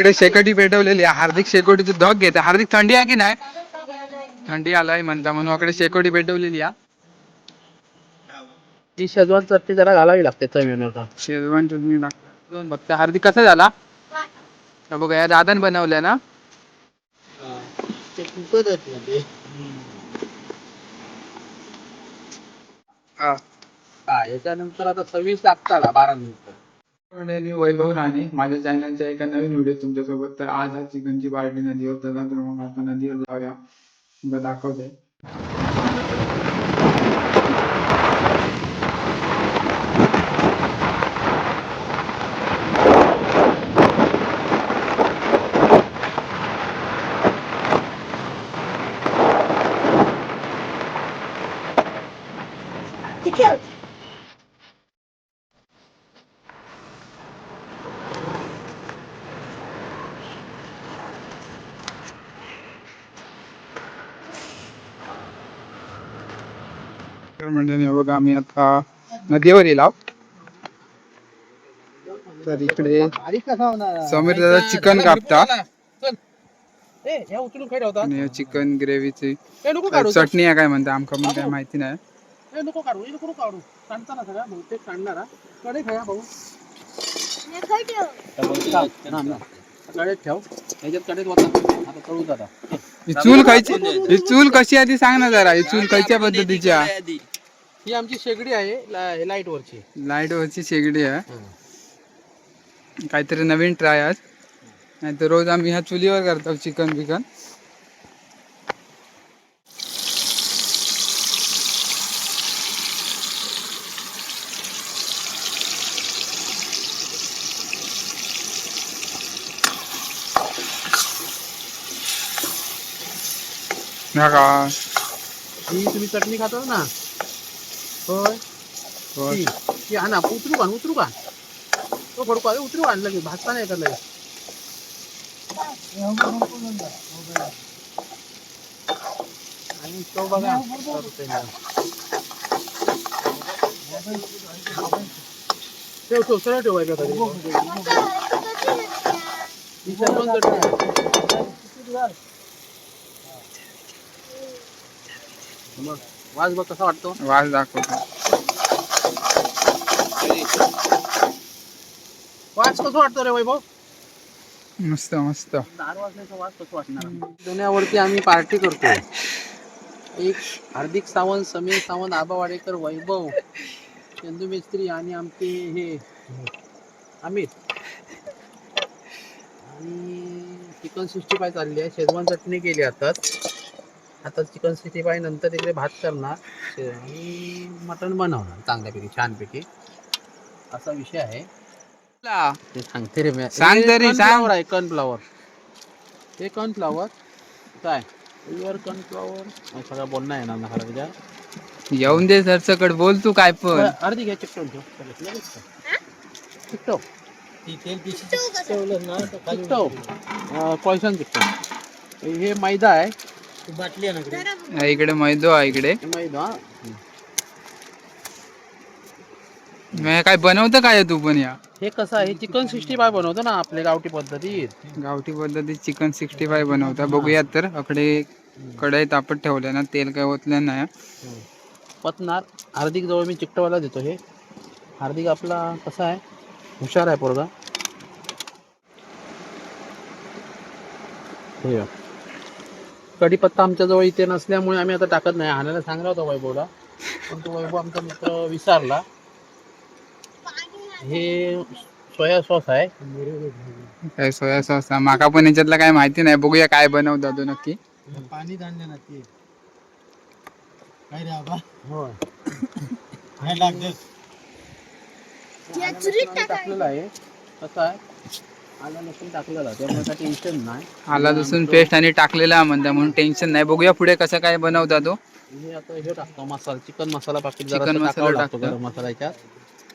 इकडे शेकोटी पेटवलेली आहे. हार्दिक शेकोटीची धग घेते. हार्दिक थंडी आहे की नाही? थंडी आलाय म्हणता म्हणून इकडे शेकोटी पेटवलेली आहे. ती शेजवान चटणी जरा घालावी लागते चवीनुसार. शेजवान चटणी दोन बघते. हार्दिक कसा झाला? बघा या दादान बनवल्या ना. ते खूपच आहे. याच्यानंतर आता 26 लागतात 12 मिनिटं. मी वैभव राणे, माझ्या चॅनलच्या एका नवीन व्हिडिओ तुमच्यासोबत. तर आज हा चिकनची पार्टी नदीवर चला, तर मग आपण नदीवर जाऊया. तुला दाखवते. म्हणजे बघा आम्ही आता नदीवर येलो. तर इकडे समीर दादा चिकन कापता आणि चिकन ग्रेव्हीची चटणी आहे काय म्हणता आमका पण काय माहिती नाही. नको काढू सांगता ना सगळ्या बहुतेक काढणारा कडे खाया भाऊ कडेत ठेव ह्याच्यात कडेत होता आता तळू जाता. ही चूल खायची, ही चूल कशी आहे ती सांग ना जरा. ही चूल खायच्या पद्धतीची आहे? ही आमची शेगडी आहे लाईट वरची. लाईट वरची शेगडी आहे. काहीतरी नवीन ट्राय आज. नाही तर रोज आम्ही ह्या चुलीवर करतो चिकन बिकन. ही तुम्ही चटणी खाता ना होय ती आणा उतरू का तो फडको आहे उतरू आणलं की भाजता नाही का लगेच. आणि तो बघा ठेव सरळ ठेवायचा तरी मग वास बघ कसा वाटतो. वास दाखवतो. वास कसं वाटतो रे वैभव? मस्त मस्त. दार वाजण्याचा वास कसं वाटणार? दुनियावरती आम्ही पार्टी करतोय. एक हार्दिक सावंत, समीर सावंत, आबा वाडेकर, वैभव, चंदू मिस्त्री आणि आमचे हे अमित आणि चिकन 65 चालली आहे. शेजवान चटणी केली आता चिकन 65 नंतर तिकडे भात करणार आणि मटण बनवणार चांगल्यापैकी छानपैकी असा विषय आहे. ते सांगते रे मी. सांग तरी सांग. आहे कॉर्नफ्लॉवर. हे कॉर्नफ्लॉवर काय प्युअर कॉर्नफ्लॉवर सगळं बोलणं येणार ना खरं तुझ्या. येऊन दे सर सकट बोल तू काय पण. अर्धी घ्या चिकटवून ठेव चिकटव चिकटव पॉयसन चिकटव. हे मैदा आहे बाटली आहे इकडे मैदो आहे. इकडे मैदा काय बनवतं काय तू पण या? हे कसं आहे चिकन 65 बनवतो ना आपल्या गावठी पद्धतीत. गावठी पद्धतीत चिकन 65 बनवता. बघूयात तर अकडे कढई तापत ठेवल्या ना, तेल काय ओतलं नाही. पतनार हार्दिक जवळ मी चिकटवायला देतो. हे हार्दिक आपला कसा आहे हुशार आहे पोरगा. हे कढीपत्ता आमच्या जवळ इथे नसल्यामुळे आम्ही आता टाकत नाही. आणायला सांगला होता वैभवला पण तो वैभव आमचा मित्र विसरला. हे सोया सॉस आहे. काय सोया सॉस? माका पण याच्यातलं काय माहिती नाही. बघूया काय बनवता तो नक्की. पाणी आणलं ना ते काय रे आबा होय काय लागतं टाकलेलं आहे. कसं आहे आला लसूण टाकलेला त्यामुळे काही टेन्शन नाही. आला लसूण पेस्ट आणि टाकलेला म्हणता म्हणून टेन्शन नाही. बघूया पुढे कसं काय बनवता तो. हे आता हे टाकतो मसाला चिकन मसाला पाकिट चिकन मसाला टाकतो गरम मसाल्याच्या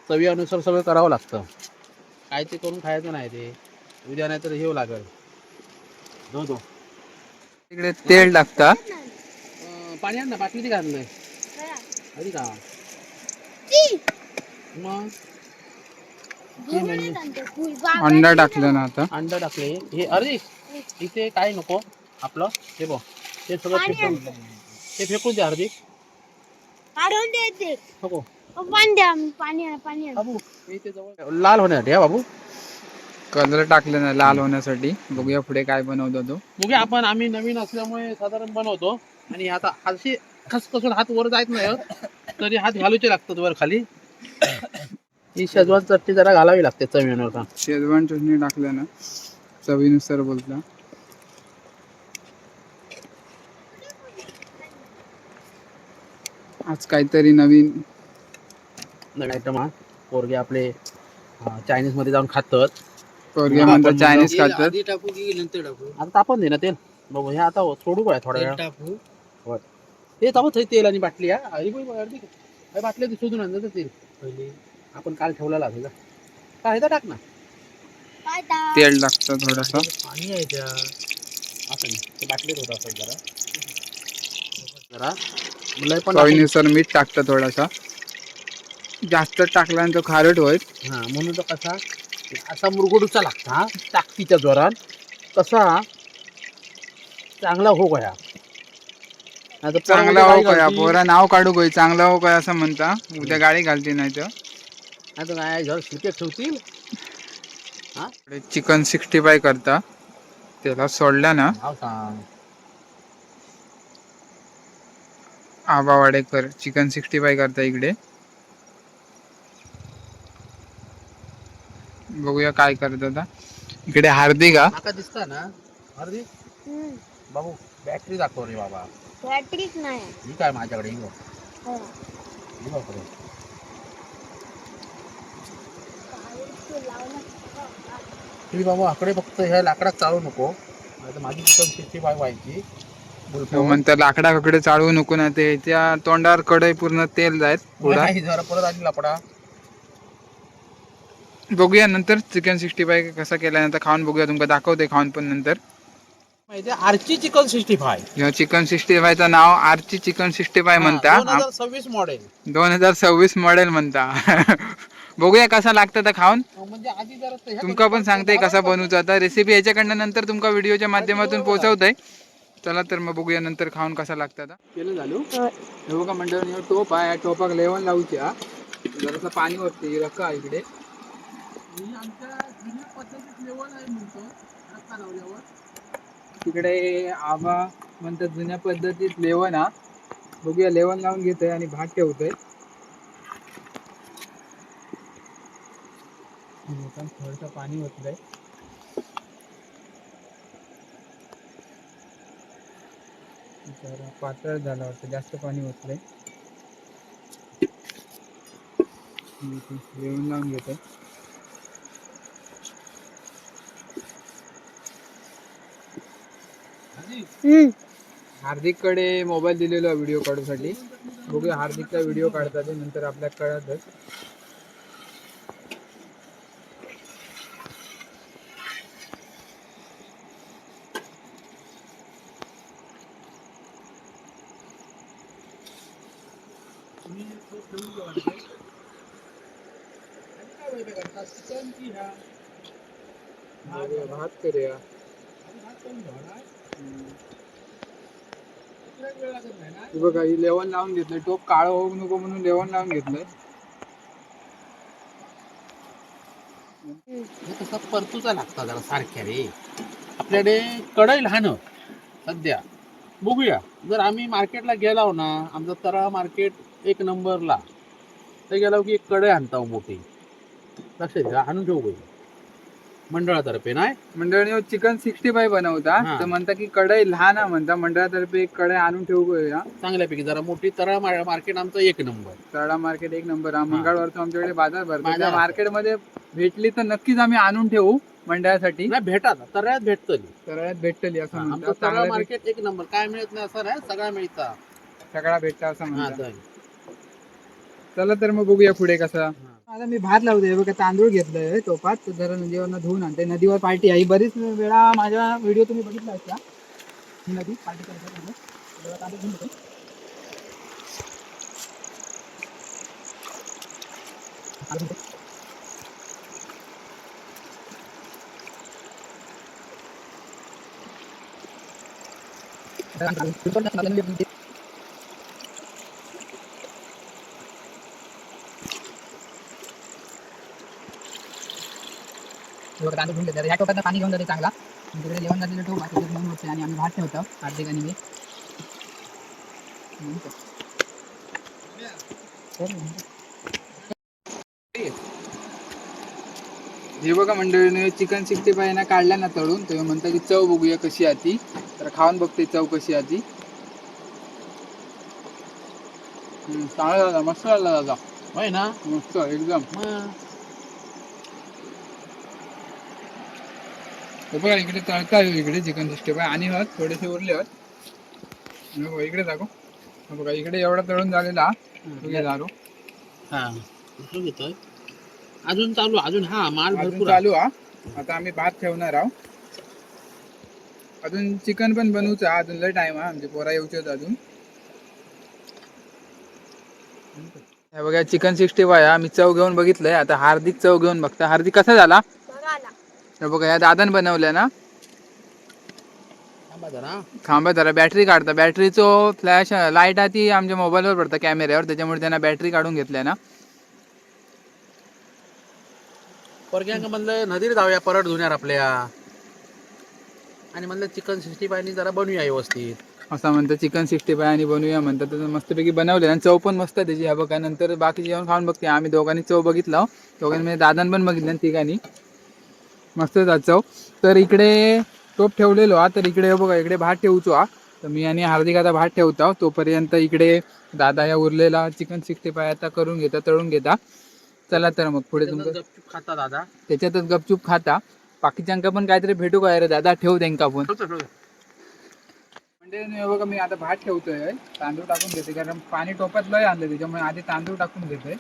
चवीनुसार सगळं करावं लागतं. काय ते करून खायचं नाही ते उद्या नाही तर हे लागेल. इकडे तेल टाकता. पाणी आण ना बाटली घाललंय आधी का मग ही नवीन अंडा टाकलं ना आता. अंडा टाकले हे. अरे इथे काय नको आपलं हे बघ ते सगळं फेकून ते फेकून द्या हार्दिक. नको बाबू इथे जवळ लाल होण्यासाठी हा बाबू. कलर टाकलं ना लाल होण्यासाठी. बघूया पुढे काय बनवतो तो. बघूया आपण. आम्ही नवीन असल्यामुळे साधारण बनवतो. आणि आता अशी खसखसून हात वर जायत नाही तरी हात घालूचे लागतात वर खाली. ही शेजवान चटणी जरा घालावी लागते चवीनुसार का. शेजवान चटणी टाकलं ना चवीनुसार बोलता. आज काहीतरी नवीन आयटम हा. पोरगे आपले चायनीज मध्ये जाऊन खातात. पोरगे म्हणतात चायनीज खातात. आधी टाकू की नंतर टाकू? आता तापण दे ना तेल. बघू हे आता सोडू काय थोड्या वेळ टाकू. ते तापत तेल आणि बाटली. अरे बाटल्या शोधून आणलं तेल पहिले आपण काल ठेवलेला असेल काय टाक ना. तेल टाकतं थोडस. पाणी आहे त्या असं नाही ते बाटलीत होत असं जरा जरा लय पण चवीनुसार मीठ टाकतं थोडासा. जास्त टाकल्यानं तो खारट होईल. हा म्हणून तो कसा असा मुरगुडूचा लागता हा ताकदीच्या जोरात. कसा चांगला हो गया. चांगला हो काय पोरा नाव काढू गय चांगला हो काय असं म्हणता. उद्या गाडी घालते नाही तर आता काय घर सुट्या ठेवतील. चिकन 65 करता. त्याला सोडल्या ना नाव सांग. आबा वाडेकर चिकन 65 करता इकडे. बघूया काय करत आता. इकडे हार्दिक हा. माका दिसता ना हार्दिक बाबू बॅटरी दाखव रे बाबा. बॅटरीच नाही. ही काय माझ्याकडे ही तुम्ही बाबा आकडे फक्त ह्या लाकडात चालू नको. आता माझी चिकन 65 व्हायची. तो म्हणता लाकडाकडे चालवू नको ना ते त्या तोंडावर कडे पूर्ण तेल जायत पुढा. जरा परत आणि लाकडा. बघूया नंतर चिकन 65 कसा केल्यानंतर खाऊन बघूया. तुमका दाखवते खाऊन पण नंतर. माहिती आरची चिकन 65 ह्या चिकन 65 चं नाव आरची चिकन 65 म्हणता. 2026 मॉडेल 2026 मॉडेल म्हणता. बघूया कसा लागतं तर खाऊन. म्हणजे आधी जरा तुमका पण सांगते कसा बनवतो आता. रेसिपी याच्याकडनं नंतर तुमका व्हिडिओच्या माध्यमातून पोहोचवतंय. चला तर मग बघूया नंतर खाऊन कसा लागतं. केलं झालो हे बघा मंडळी टोप आहे. टोपाक लेवण लावूची हा. जरासं पाणी वरती रका इकडे. तिकडे आबा म्हणतात जुन्या पद्धतीत लेवण हा. बघूया लेवण लावून घेतोय आणि भात ठेवतोय. थोडंसं पाणी ओतलंय. जरा पातळ झाला वाटतं जास्त पाणी ओतलंय. लेवण लावून घेतोय. हार्दिक कडे मोबाईल दिलेला व्हिडिओ काढूसाठी. बघूया हार्दिकचा व्हिडिओ काढतात ते नंतर आपल्याला कळतच. भात करूया. बघा ही लेवण लावून घेतलंय. टोप काळं होऊ नको म्हणून लेवण लावून घेतलंय. कसं परतूचा लागता जरा सारख्या रे. आपल्याकडे कढई लहान सध्या. बघूया जर आम्ही मार्केटला गेलो ना. आमचा तरा मार्केट 1 नंबरला. ते गेलो की एक कढई आणता मोठी. लक्षात घ्या आणून ठेवू मंडळातर्फे नाही. मंडळी चिकन 65 बनवता तर म्हणता की कढई लहान म्हणता. मंडळातर्फे एक कढई आणून ठेवूया चांगल्यापैकी जरा मोठी. तरा मार्केट आमचं 1 नंबर. तळा मार्केट 1 नंबर हा. मंगळवारचा आमच्याकडे बाजार भरतो. त्या मार्केटमध्ये भेटली तर नक्कीच आम्ही आणून ठेवू मंडळासाठी. नाही भेटा तळ्यात भेटतली. तळ्यात भेटतली असं म्हणतात. तळा मार्केट 1 नंबर. काय मिळत नाही असं नाही. सगळा मिळता. सगळा भेटता असं म्हणतात. चला तर मग बघूया पुढे कसं. आता मी भात लावतोय बघा. तांदूळ घेतलंय टोपात. तर जरा नदीवर धुवून आणते. नदीवर पार्टी आहे. बरीच वेळा माझा व्हिडिओ तुम्ही बघितला असता. ही नदी पार्टी करतात. तांदूळ घेऊन घेतात ह्या टोपात पाणी घेऊन जाते चांगला तिकडे जेवण झालेलं टोप आहे तिथे होते आणि आम्ही भात ठेवतो हार्दिक आणि मी हे बघा मंडळीने चिकन 65 ना काढल्या ना तळून तेव्हा म्हणतात की चव बघूया कशी आहे ती तर खाऊन बघते चव कशी आहे ती चांगला झाला मस्त झाला दादा होय ना मस्त एकदम बघा इकडे तळता इकडे चिकन 65 आणि थोडेसे उरले इकडे दाखव बघा इकडे एवढा तळून झालेला दारू हा घेतोय अजून चालू अजून हा माल भरपूर चालू हा आता आम्ही भात ठेवणार आहोत अजून चिकन पण बनवूचं अजून लय टाइम हा म्हणजे पोरा येऊचे अजून हे बघा चिकन 65 आम्ही चव घेऊन बघितलंय आता हार्दिक चव घेऊन बघता हार्दिक कसा झाला हे बघा या दादान बनवल्या ना थांबा जरा बॅटरी काढता बॅटरीचो फ्लॅश लाईट आहे ती आमच्या मोबाईलवर पडतं कॅमेऱ्यावर त्याच्यामुळे त्यांना बॅटरी काढून घेतल्या ना परग्यांग म्हणलं नदीर जाऊया परत धुण्यार आपल्या आणि म्हणलं चिकन 65 जरा बनवूया व्यवस्थित असं म्हणतं चिकन 65 आणि बनवूया म्हणतात मस्तपैकी बनवले आणि चव पण मस्त त्याची ह्या बघा नंतर बाकी जेवण खाऊन बघते आम्ही दोघांनी चव बघितलं दोघांनी म्हणजे दादान पण बघितलं तिघांनी मस्त चव तर इकडे टोप ठेवलेलो हा तर इकडे बघा इकडे भात ठेवतो हा तर मी आणि हार्दिक आता भात ठेवतो तोपर्यंत इकडे दादा या उरलेला चिकन 65 आता करून घेता तळून घेता चला तर मग पुढे तुमचं गपचूप खाता दादा त्याच्यातच गपचूप खाता बाकीच्यांका पण काहीतरी भेटू काय रे दादा ठेव त्यांका पण म्हणजे बघा मी आता भात ठेवतोय तांदूळ टाकून घेते कारण पाणी टोपात लय आणलं त्याच्यामुळे आधी तांदूळ टाकून घेतोय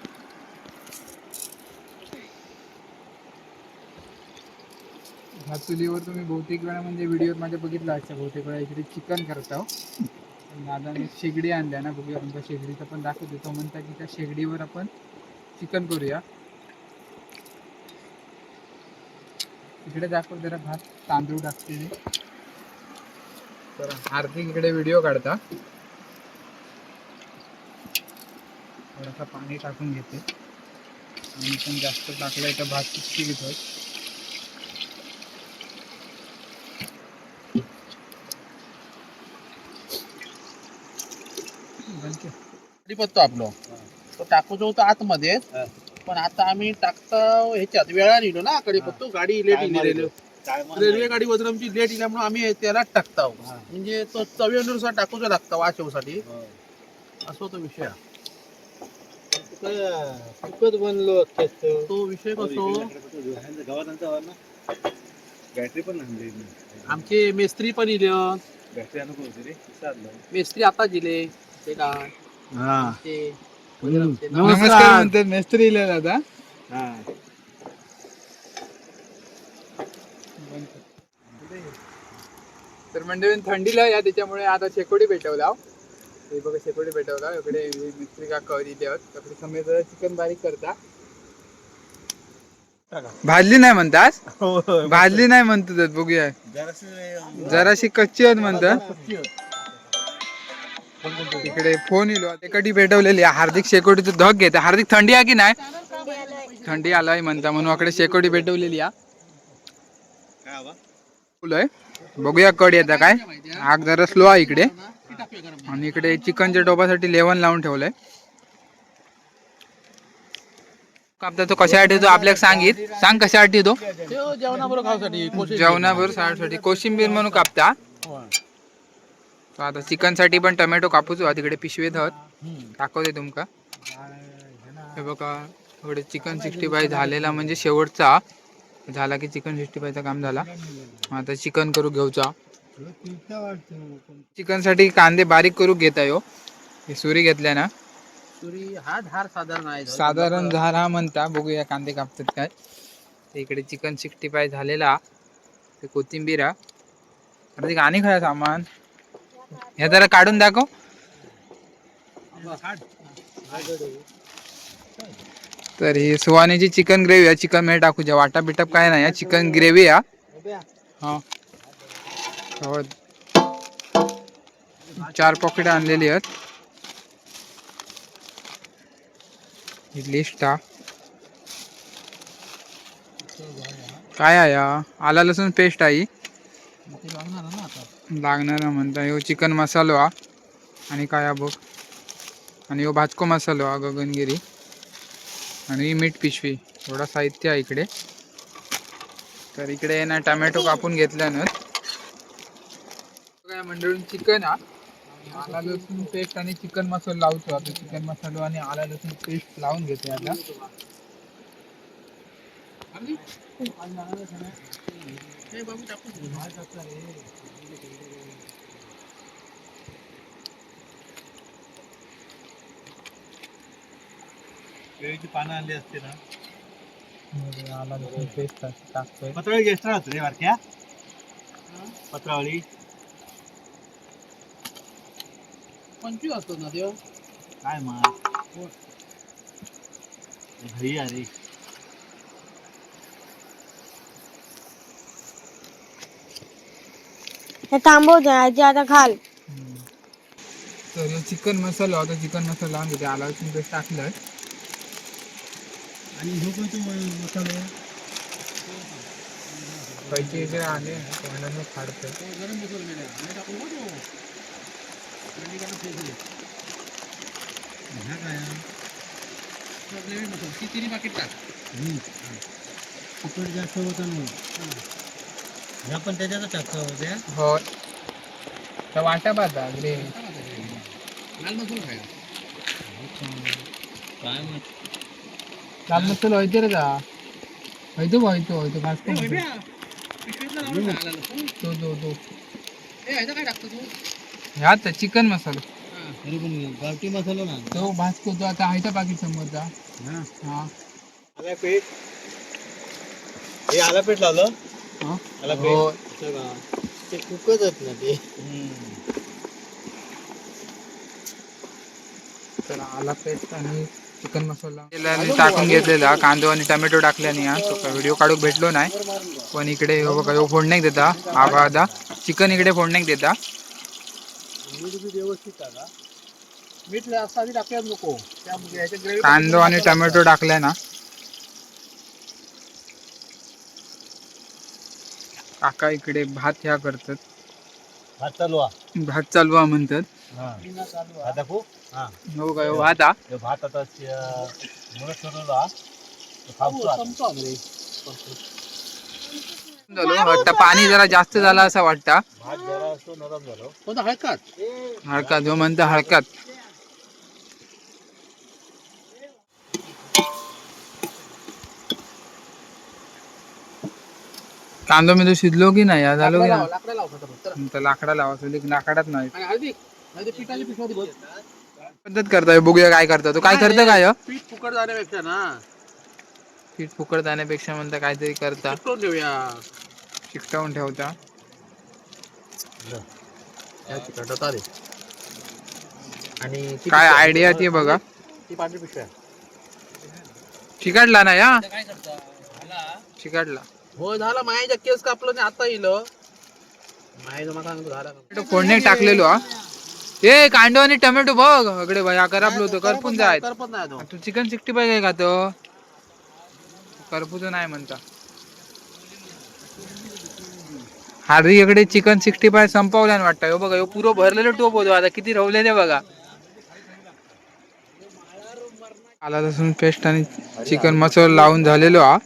ह्या चुलीवर तुम्ही बहुतेक वेळा म्हणजे व्हिडिओ माझ्या बघितला असता बहुतेक वेळा इकडे चिकन करता दादाने शेगडी आणल्या ना बघूया तुमच्या शेगडीचं पण दाखवतो तो म्हणता की त्या शेगडीवर आपण चिकन करूया इकडे दाखव जरा भात तांदूळ टाकते तर हार्दिक इकडे व्हिडिओ काढता थोडासा पाणी टाकून घेते आणि पण जास्त टाकलंय तर भात चिकटी घेतोय कढीपत्ता आपलं तो टाकूच होतं आतमध्ये पण आता आम्ही टाकतो ह्याच्यात वेळा निघलो ना कढीपत्ता गाडी लेट इली रेल्वे गाडी वजनची लेट इल्यामुळे आम्ही त्याला टाकतो म्हणजे तो चवीनुसार टाकूच लागतं वाचवसाठी असं तो विषय बनलो तो विषय कसो बॅटरी पण आमचे मेस्त्री पण इले मेस्त्री आता दिले ते काय नमस्कार म्हणतात मेस्त्री इले दादा तर मंडळी थंडीला या त्याच्यामुळे आता शेकोडी पेटवला हे बघा शेकोडी पेटवला इकडे मिस्त्री काका इथे आहोत समेत चिकन बारीक करता भाजली नाही म्हणतास भाजली नाही म्हणतात बघूया जराशी कच्ची आहेत म्हणतात इकडे फोन इलो कधी पेटवलेली हार्दिक शेकोटीचं धग घेते हार्दिक थंडी आहे की नाही थंडी आलाय म्हणता म्हणून अकडे शेकोटी पेटवलेली फुलय बघूया कडी येतं काय आग जरा स्लो आहे इकडे आणि इकडे चिकनच्या टोपासाठी लेवण लावून ठेवलंय कापता तो कशासाठी तो आपल्याला सांग कशासाठी तो जेवणाबरोबर खाण्यासाठी जेवणाबरोबर खाण्यासाठी कोशिंबीर म्हणून कापता आता चिकन साठी पण टोमॅटो कापूच तिकडे पिशवेत दाखवते तुमका हे बघा थोडे चिकन 65 झालेला म्हणजे शेवटचा झाला की चिकन 65 चा काम झाला आता चिकन करू घेऊचा चिकन साठी कांदे बारीक करू घेता यो सुरी घेतल्या ना सुरी हा धार साधारण आहे साधारण धार हा म्हणता बघूया कांदे कापतात काय इकडे चिकन 65 झालेला ते कोथिंबीर अरे गाणी खाय सामान हे जरा काढून दाखव तर ही सुहानीची चिकन ग्रेव्ही आहे चिकन मध्ये टाकूच्या वाटा बिटप काय नाही चिकन ग्रेव्ही हा 4 पॉकेट आणलेली आहेत. ही लिस्ट हा. काय आहे हा? आला लसूण पेस्ट आहे. लागणार म्हणता ह्यो चिकन मसालो हा. आणि काय हा बघ. आणि ह्यो भाजको मसालो हा गगनगिरी. आणि मीठ पिशवी. एवढा साहित्य आहे इकडे. तर इकडे ना टमॅटो कापून घेतल्यानं काय मंडळून चिकन हा. आला लसूण पेस्ट आणि चिकन मसाला लावतो आता. चिकन मसाला आणि आला लसूण पेस्ट लावून घेते आता. केळीची पानं आणली असते ना. आला लसूण पेस्ट टाकतोय. पत्रावळी गेस्ट राहतो रे बारक्या. पत्रावळी 25 असतो ना देव. काय मग घरी अरे हे थांबव दे आजी आता खाल. तर चिकन मसाला होता. चिकन मसाला लावून घेते. आला लसूण पेस्ट टाकलं. आणि हे कोणते मसाले पैसे इकडे आले तोंडाने फाडतोय. गरम मसाला मिळाला. नाही टाकून बघ तो. थंडी गरम ठेवली. ह्या काय नवीन मसाला. ती तिन्ही पाकिट टाक. तिखट जास्त होतं म्हणून ह्या पण त्याच्यातच टाकतो होत्या. हो तर वाटा पाहता ग्रेव्ही. लाल मसाला खायला. काय मग लाल मसाला व्हायचे रे का व्हायतो भाजको मसाला. पिशवीतला लावून खा आला लसूण. तो ह्याचा काय टाकतो तू? ह्यात चिकन मसाला तरी पण गावठी मसाला ना. तो भाजको तो आता आहे पाकिट समोरचा. हा आला पीठ हे आला पीठ लावलं. हा आला हो. पीठ ते कुकच आहेत ना ते. तर आला पेस्ट आणि चिकन मसाला टाकून घेतलेला. कांदो आणि टमॅटो टाकल्याने हा तो व्हिडिओ काढूक भेटलो नाही. पण इकडे हो बघा फोडण्याक देता. आवादा चिकन इकडे फोडण्याक देता. मीठ बी व्यवस्थित टाका. मीठ असं आधी टाकूयाच नको. त्यामुळे ह्याच्या ग्रेव्ही कांदो आणि टमॅटो टाकलाय ना. काका इकडे भात ह्या करतात. भात चालू आहे. भात चालवा म्हणतात. भात दाखवू. हो काय भात हा. भात आता मुळत ठरवला वाटतं पाणी जरा जास्त झाला असं वाटतं. भात जरा असतो नरम झालो. कोणता हळकात? हळकात जो म्हणता हळकात. कांदो मी तो शिजलो की नाही झालो की नाही. लाकडा लाव फक्त. लाकडा लावा लाकडात नाही आणि हळदी पिठाची पिशवी बघ. पद्धत करताय. बघूया काय करता. तो काय करतं काय पीठ फुकट जाण्यापेक्षा ना पीठ फुकट जाण्यापेक्षा म्हणता काहीतरी करता. चिकटवून देऊया. चिकटवून ठेवता. चिकटवता रे. आणि काय आयडिया ती बघा. ती पांढरी पिशवी आहे. चिकटला ना या काय करता? चिकटला. हो झाला. मायाच्या केस कापलं नाही आता येईल. मायाचं मला सांगतो झाला. फोडणे टाकलेलो हा. ए कांदो आणि टोमॅटो बघ इकडे भया करापलो होतो. करपून जाय. करपत नाही तो. तू चिकन 65 काय खातो. करपूच नाही म्हणता. हार्री इकडे चिकन 65 संपवल्यान वाटतं. बघा ह्यो पुरो भरलेलं टोप होतो. आता किती रवले ते बघा. आला लसूण पेस्ट आणि चिकन मसाला लावून झालेलो हा.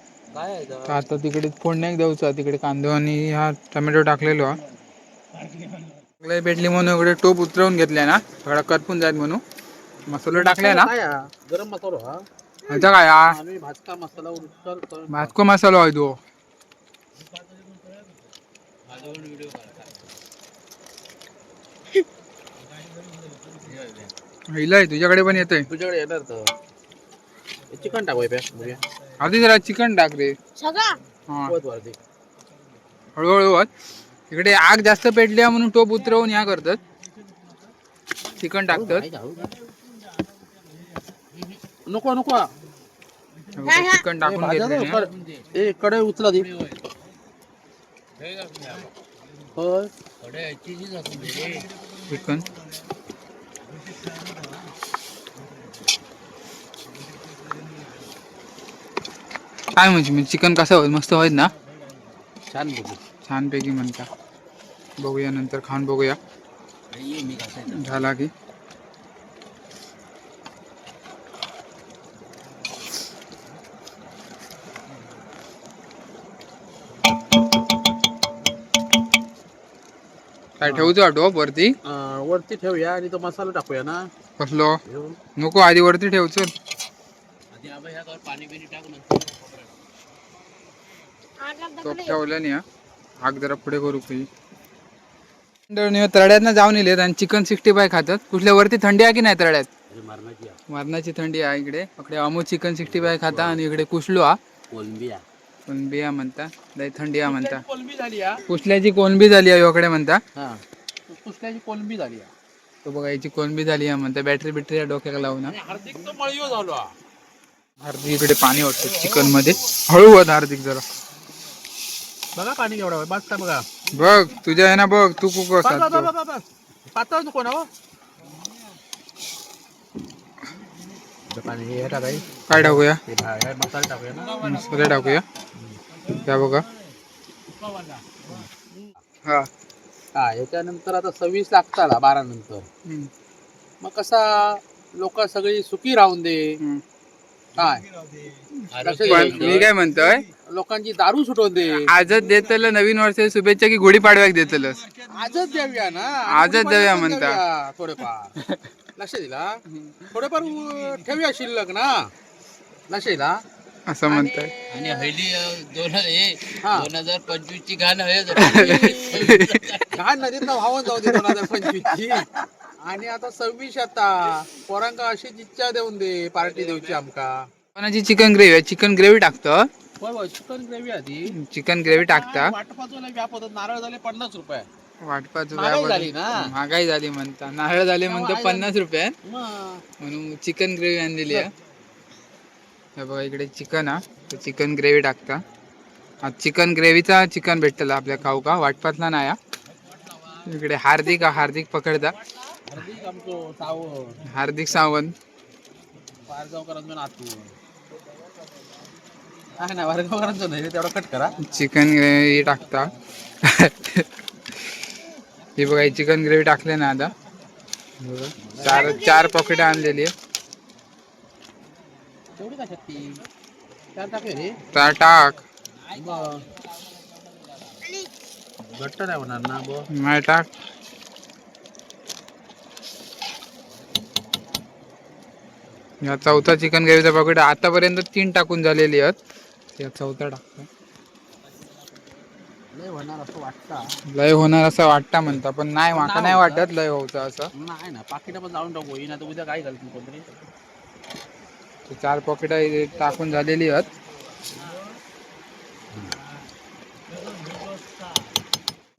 आता तिकडे फोडण्याक द्यायचा. तिकडे कांदो आणि हा टोमॅटो टाकलेलो हा. भेटली म्हणून इकडे टोप उतरवून घेतल्या ना. थोडा करपून जाईल म्हणून मसाला टाकलाय ना. गरम मसाला हा. आता काय हा आम्ही भाजका मसाला उचल भाजको मसाला आहे तो. हिलाय तुझ्याकडे पण येतोय. तुझ्याकडे येणार तर चिकन टाकूया बघूया. आधी जरा चिकन टाक रे. सगळं हा वरती वरती. हळूहळू होत. इकडे आग जास्त पेटल्या म्हणून टोप उतरवून ह्या करतात. चिकन टाकतात. नको नको. चिकन टाकून घेतले. कडे उचला दे. होय चिकन. काय म्हणजे चिकन कसं होईल? मस्त होईल ना? छान बघू. छानपैकी म्हणता. बघूया नंतर खाऊन बघूया झाला की. काय ठेवतो टोप वरती? वरती ठेवूया आणि तो मसाला टाकूया ना. कसलो? घेऊ. नको, आधी वरती ठेव चल. आधी आबा ह्यात पाणी बिनी टाक नंतर टोप ठेवलं नाही हा. आग जरा पुढे करू काही. तळ्यात जाऊन येलेत आणि चिकन 65 खातात. कुठल्या वरती थंडी आहे की नाही तळ्यात? मारण्याची मरणाची थंडी आहे इकडे. इकडे अमू चिकन 65 खाता आणि इकडे कुसलो हा. कोलंबिया. कोलंबिया म्हणता. लय थंडी आहे म्हणता. कोलंबी झाली हा. कुसल्याची कोलंबी झाली आहे इकडे म्हणता. हा. कुसल्याची कोलंबी झाली हा. तो बघा याची कोलंबी झाली आहे म्हणता. बॅटरी बिटरी डोक्याला लावून. हार्दिक तो मळीव झालो हा. हार्दिक इकडे पाणी वाटतं चिकन मध्ये. हळू होत हार्दिक जरा. बघा पाणी केवढा आहे. बस का बघा. बघ तुझ्या आहे ना बघ तू कुक पातळ नको ना हो. पाणी हे टाकाय. काय टाकूया? मसाला टाकूया ना. मसाले टाकूया. त्या बघा. हा. हा याच्यानंतर आता 26 लागताला 12 नंतर. हम्म. मग कसा लोक सगळी सुखी राहून दे. हम्म. काय पण मी काय म्हणतोय, लोकांची दारू सुटवून दे. आजच देतल नवीन वर्षाची शुभेच्छा की गुढीपाडव्याक देतलस? आजच देऊया ना. आजच देऊया म्हणता. थोडेफार लक्ष दिला. थोडेफार ठेवूया शिल्लक ना. लक्ष दिला असं म्हणताय. आणि हल्ली 2025 ची घाण घाण नदीत वाहून जाऊ दे 2025 ची. आणि आता 26 आता पोरांका अशीच इच्छा देऊन दे. पार्टी देऊची आमका. कोणाची चिकन ग्रेव्ही? चिकन ग्रेव्ही टाकतं. चिकन ग्रेव्ही आधी. चिकन ग्रेव्ही टाकता. वाटपाचा व्याप होता. नारळ झाले 50 रुपये. वाटपाचं महागाई झाली ना. महागाई झाली म्हणता. नारळ झाले म्हणतो 50 रुपये. मग म्हणून चिकन ग्रेव्ही आणलेली आहे. हे बघा इकडे चिकन हा. चिकन ग्रेव्ही टाकता. हा चिकन ग्रेव्हीचा चिकन भेटतला आपल्या खाऊ का वाटपातला नाही हा. इकडे हार्दिक हार्दिक पकडता. हार्दिक आमचो सावंत. हार्दिक सावंत. वारगावकरांचो नातू. आहे ना वारगावकरांचो नाही तेवढा कट करा. चिकन ग्रेव्ही टाकता. हे बघा चिकन ग्रेव्ही टाकले ना आता. चार पॉकेट आणलेली आहे. तेवढी का शक्ती? चार टाकले रे. टाक. घट्ट नाही होणार ना बो. नाही टाक. या चौथा चिकन ग्रेव्हीचा पॉकेट आतापर्यंत 3 टाकून झालेली आहेत. या चौथा टाकता. लय होणार असं वाटतं. लय होणार असं वाटतं म्हणता पण नाही माका नाही वाटत लय होतं असं. नाही ना पाकिट पण जाऊन टाकू. ना तर उद्या काय घालतील कोणतरी. 4 पॉकेट टाकून झालेली आहेत.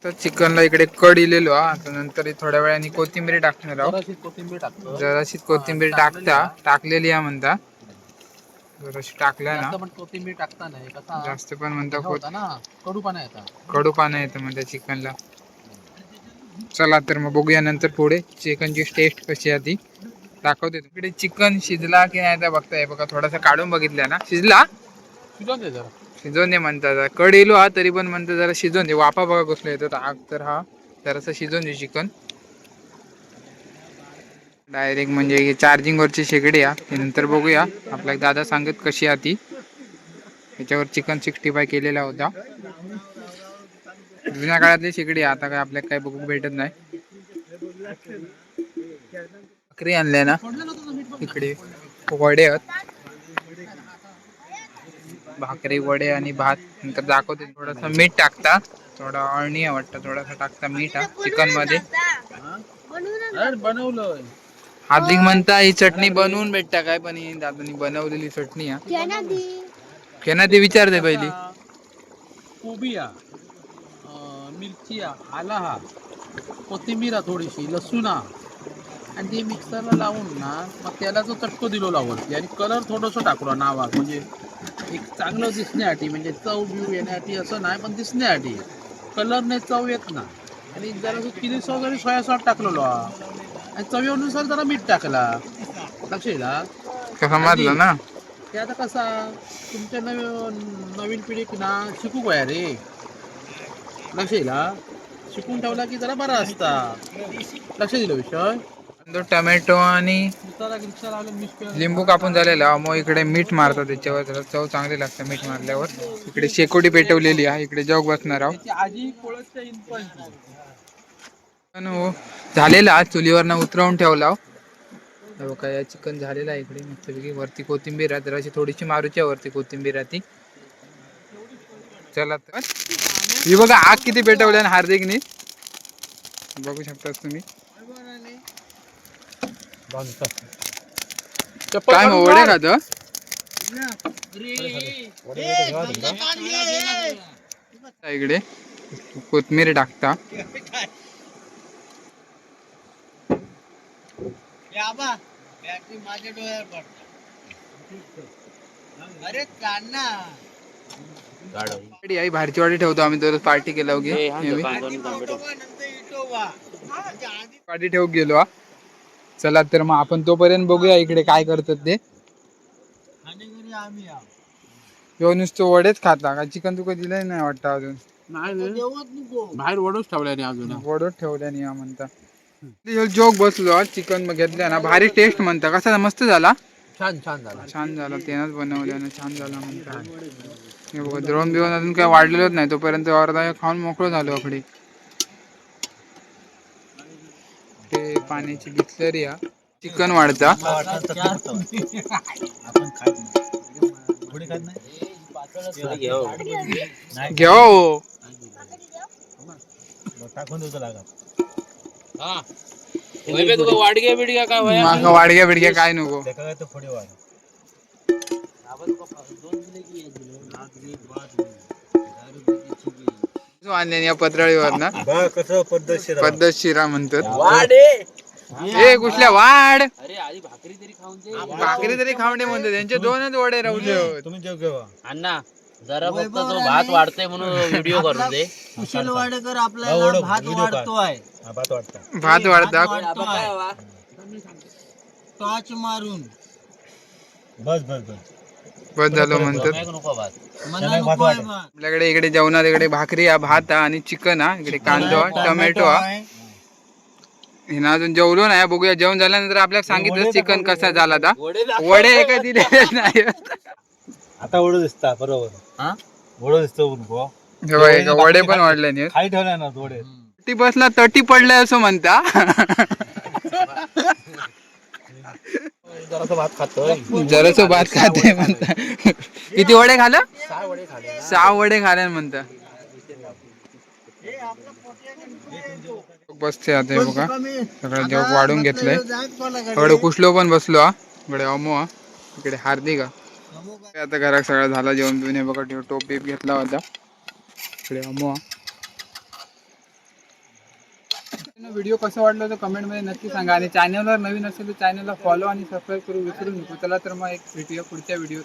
तर चिकनला इकडे कड इलेलो आता नंतर थोड्या वेळाने कोथिंबीर टाकणार आहोत. जराशी कोथिंबीर टाकतो. जराशी कोथिंबीर टाकलेली आहे म्हणता. जराशी टाकल्या ना. जास्त पण कोथिंबीर टाकता नाही. कसा जास्त पण म्हणता होता ना कडूपणा येतात. कडूपणा येतं म्हणता चिकनला. चला तर मग बघूया नंतर पुढे चिकनची टेस्ट कशी आहे ती दाखवते. इकडे चिकन शिजला की नाही तर बघताय बघा. थोडासा काढून बघितला ना. शिजला? शिजवून दे जरा. शिजवून दे म्हणतात. कड येलो हा तरी पण म्हणतात जरा शिजवून दे. वाफा बघा कसला येतो आग. तर हा जरासं शिजवून दे चिकन. डायरेक्ट म्हणजे चार्जिंग वरची शेगडी आहे. नंतर बघूया आपल्या दादा सांगत कशी आहे ती. त्याच्यावर चिकन 65 केलेला होता. जुन्या काळातली शेगडी आता काय आपल्याला काय बघू भेटत नाही. भाकरी आणल्या ना इकडे. वडे आहेत. भाकरी वडे आणि भात नंतर दाखवते. थोडस मीठ टाकता. थोडा अळणी वाटतं. थोडासा टाकता मीठ चिकन मध्ये. बनवलं. हार्दिक म्हणता ही चटणी बनवून भेटता काय पण ही दादानी बनवलेली चटणी हा. केना ते विचारते पहिली. कोबी मिरची आला हा कोथिंबीर थोडीशी लसूण आणि ते मिक्सरला लावून ना मग त्याला जो चटको दिलो लावरती आणि कलर थोडंसं टाकलो नावात. म्हणजे एक चांगलं दिसण्यासाठी म्हणजे चव बिव येण्यासाठी असं नाही पण दिसण्यासाठी. कलरने चव येत ना. आणि जरा चिली सॉस आणि सोया सॉस टाकलेलो आणि चवीनुसार जरा मीठ टाकला. लक्ष येईल कसा मारला ना. ते आता कसा तुमच्या नवीन पिढीक ना शिकू काय रे. लक्ष येईल शिकून ठेवला की जरा बरा असता. लक्ष दिलं विषय. टोमॅटो आणि रिक्षा लावलं मिक्स लिंबू कापून झालेला मग इकडे मीठ मारतात त्याच्यावर जरा चव चांगली लागते मीठ मारल्यावर. इकडे शेकोटी पेटवलेली आहे. इकडे जग बसणार आहोत. आजी कोळसच्या इनपण झालेला चुलीवरनं उतरवून ठेवला. बघा या चिकन झालेला आहे इकडे मस्तपैकी. वरती कोथिंबीर आहे जराशी थोडीशी मारूची आहे वरती कोथिंबीर आहे ती. चला तर ही बघा आग किती पेटवली आणि हार्दिकनी बघू शकता तुम्ही. काय मग वडे खात इकडे कोथिंबीर टाकता. माझ्या डोळ्यावर पडत. अरे कान्हा आई बाहेरची वाडी ठेवतो आम्ही दररोज पार्टी केला पार्टी ठेवू गेलो. चला तर मग आपण तोपर्यंत बघूया इकडे काय करतात ते. नुसतं वडेच खाता का चिकन तुका दिलंय नाही वाटतं अजून. बाहेर वडूच ठेवल्या नाही अजून. वडोच ठेवल्या नाही म्हणता. जोक बसलो चिकन घेतल्या ना भारी टेस्ट म्हणता. कसा मस्त झाला. छान छान झाला. छान झाला त्यानंच बनवल्यानं छान झाला म्हणता. हे बघा द्रोण बिवून अजून काय वाढलेलंच नाही तोपर्यंत अर्धा खाऊन मोकळं झालो आकडे. ते पाण्याची बिस्लरी या चिकन वाढता. घेवा हो वाडग्या बिडग्या काय वाडग्या बिडग्या काय नको. या पत्राळीवर ना पद्धतशिरा म्हणतात. ए कुठल्या वाढ भाकरी तरी खाऊन दे म्हणतात. त्यांचे दोनच वडे राहू दे. तुम्ही जेव घेवा अण्णा जरा फक्त तो भात वाढतोय म्हणून व्हिडिओ करू दे. कुशल वाडेकर आपल्याला भात वाढतोय. भात वाढता टॉर्च मारून बस बस बस बस झालं म्हणतात. नको भात आपल्याकडे इकडे जेवणात इकडे भाकरी हा भात हा आणि चिकन हा इकडे कांदा टोमॅटो हा. हिना अजून जेवलो नाही. बघूया जेवण झाल्यानंतर आपल्याला सांगितलं चिकन कसा झाला था. वडे काय दिले नाही आता ओढ दिसता बरोबर. ओढ दिसतो वडे पण वाढले नाही. खाई ठेवल्या ना थोडे ती बसला तटी पडलाय असं म्हणता. जरासं भात खातोय. जरासं भात खाते म्हणता. किती वडे खाल 6 वडे खाले म्हणता. बसते आता बघा सगळं जेवण वाढून घेतलंय. इकडे कुशलो पण बसलो हा. इकडे अमो हा इकडे हार्दिक हा. आता घरात सगळं झाला जेवण बिवून. हे बघा टोप बीप घेतला होता. इकडे अमो हा. व्हिडिओ कसा वाटला तर कमेंट मध्ये नक्की सांगा. आणि चॅनलवर नवीन असेल तर चॅनलला फॉलो आणि सबस्क्राईब करू विसरू नको. चला तर मग एक भेटूया पुढच्या व्हिडिओ.